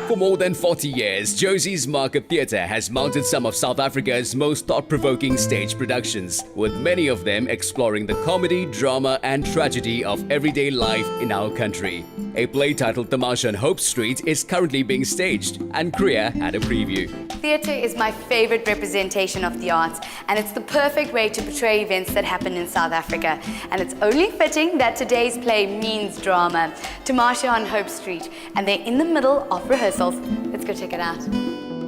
For more than 40 years, Josie's Market Theatre has mounted some of South Africa's most thought-provoking stage productions, with many of them exploring the comedy, drama and tragedy of everyday life in our country. A play titled Tamasha on Hope Street is currently being staged, and Kriya had a preview. Theatre is my favourite representation of the arts, and it's the perfect way to portray events that happen in South Africa. And it's only fitting that today's play means drama. Tamasha on Hope Street, and they're in the middle of rehearsals. Let's go check it out.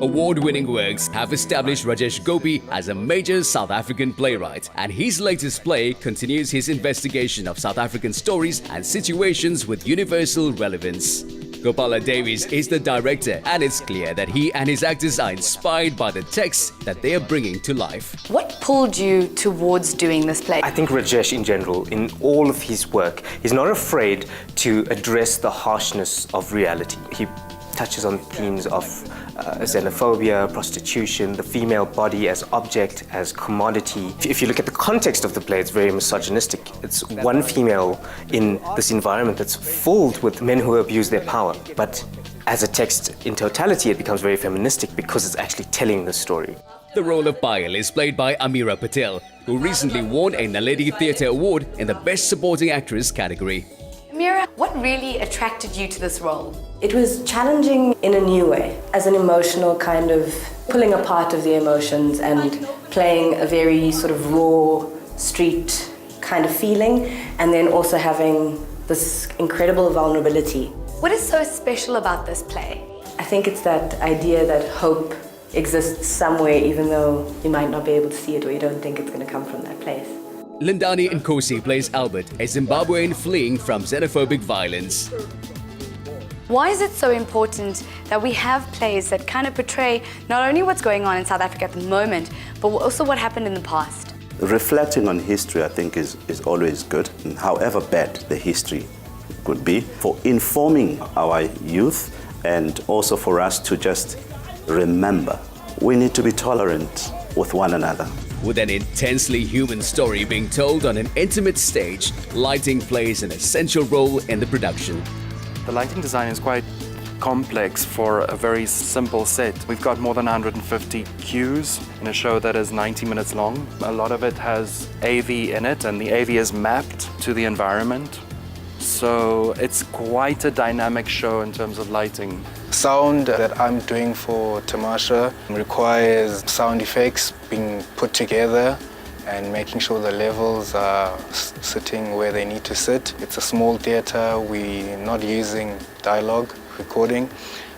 Award-winning works have established Rajesh Gopi as a major South African playwright, and his latest play continues his investigation of South African stories and situations with universal relevance. Gopala Davies is the director, and it's clear that he and his actors are inspired by the texts that they are bringing to life. What pulled you towards doing this play? I think Rajesh in general, in all of his work, is not afraid to address the harshness of reality. He touches on themes of xenophobia, prostitution, the female body as object, as commodity. If you look at the context of the play, it's very misogynistic. It's one female in this environment that's filled with men who abuse their power. But as a text in totality, it becomes very feministic because it's actually telling the story. The role of Payal is played by Amira Patil, who recently won a Naledi Theatre Award in the Best Supporting Actress category. Amira, what really attracted you to this role? It was challenging in a new way, as an emotional kind of pulling apart of the emotions and playing a very sort of raw street kind of feeling, and then also having this incredible vulnerability. What is so special about this play? I think it's that idea that hope exists somewhere, even though you might not be able to see it or you don't think it's going to come from that place. Lindani Nkosi plays Albert, a Zimbabwean fleeing from xenophobic violence. Why is it so important that we have plays that kind of portray not only what's going on in South Africa at the moment, but also what happened in the past? Reflecting on history, I think, is always good, however bad the history could be, for informing our youth and also for us to just remember we need to be tolerant with one another. With an intensely human story being told on an intimate stage, lighting plays an essential role in the production. The lighting design is quite complex for a very simple set. We've got more than 150 cues in a show that is 90 minutes long. A lot of it has AV in it, and the AV is mapped to the environment. So it's quite a dynamic show in terms of lighting. Sound that I'm doing for Tamasha requires sound effects being put together and making sure the levels are sitting where they need to sit. It's a small theatre, we're not using dialogue recording.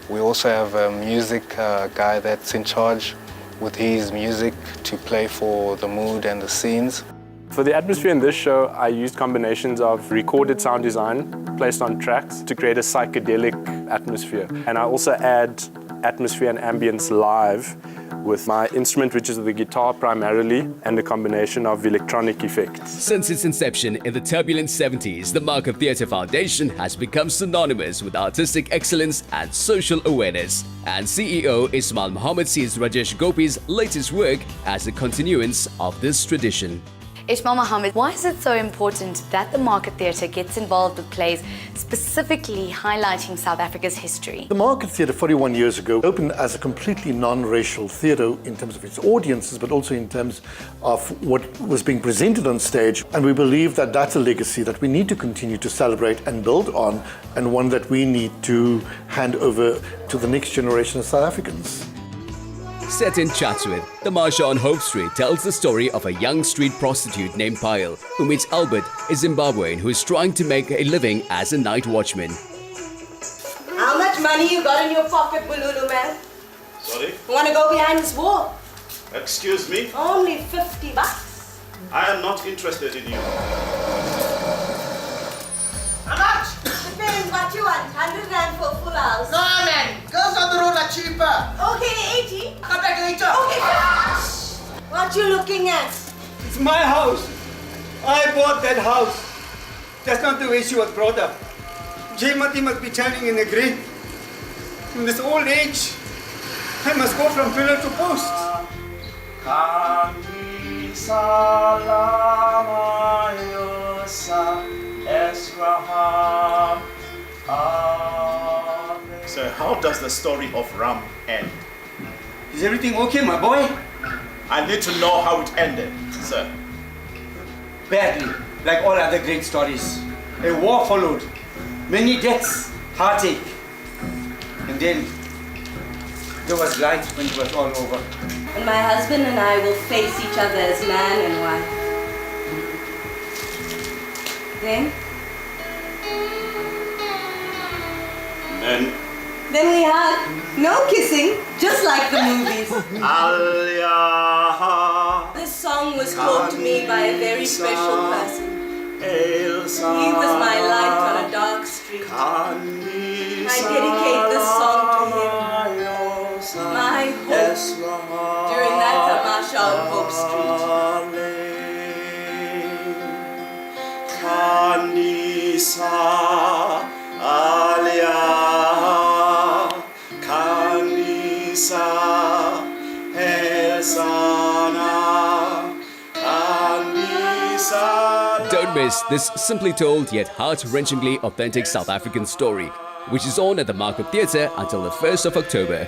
We also have a music guy that's in charge with his music to play for the mood and the scenes. For the atmosphere in this show, I used combinations of recorded sound design placed on tracks to create a psychedelic atmosphere. And I also add atmosphere and ambience live with my instrument, which is the guitar primarily, and a combination of electronic effects. Since its inception in the turbulent 70s, the Market Theatre Foundation has become synonymous with artistic excellence and social awareness. And CEO Ismail Mohammed sees Rajesh Gopi's latest work as a continuance of this tradition. Ismail Mohammed, why is it so important that the Market Theatre gets involved with plays specifically highlighting South Africa's history? The Market Theatre 41 years ago opened as a completely non-racial theatre in terms of its audiences, but also in terms of what was being presented on stage. And we believe that that's a legacy that we need to continue to celebrate and build on, and one that we need to hand over to the next generation of South Africans. Set in Chatsworth, Tamasha on Hope Street tells the story of a young street prostitute named Payal, who meets Albert, a Zimbabwean who is trying to make a living as a night watchman. How much money you got in your pocket, Bululu man? Sorry? You want to go behind this wall? Excuse me? Only 50 bucks. I am not interested in you. How much? Depends what you want. 100 rand for a full house. No, man. Girls on the road are cheaper. Okay, 80. Come back later. Okay. What you looking at? It's my house. I bought that house. That's not the way she was brought up. Jmati must be turning in the grave. In this old age, I must go from pillar to post. Sir, how does the story of Ram end? Is everything okay, my boy? I need to know how it ended, sir. Badly, like all other great stories. A war followed, many deaths, heartache, and then there was light when it was all over. And my husband and I will face each other as man and wife. Then we hug. No kissing, just like the movies. This song was taught to me by a very special person. He was my light on a dark street. I dedicate this song to him. My hope during that Tamasha on Hope Street. Kanisa alia, Kanisa Hesana, Kanisa. Don't miss this simply told yet heart-wrenchingly authentic South African story, which is on at the Market Theatre until the 1st of October.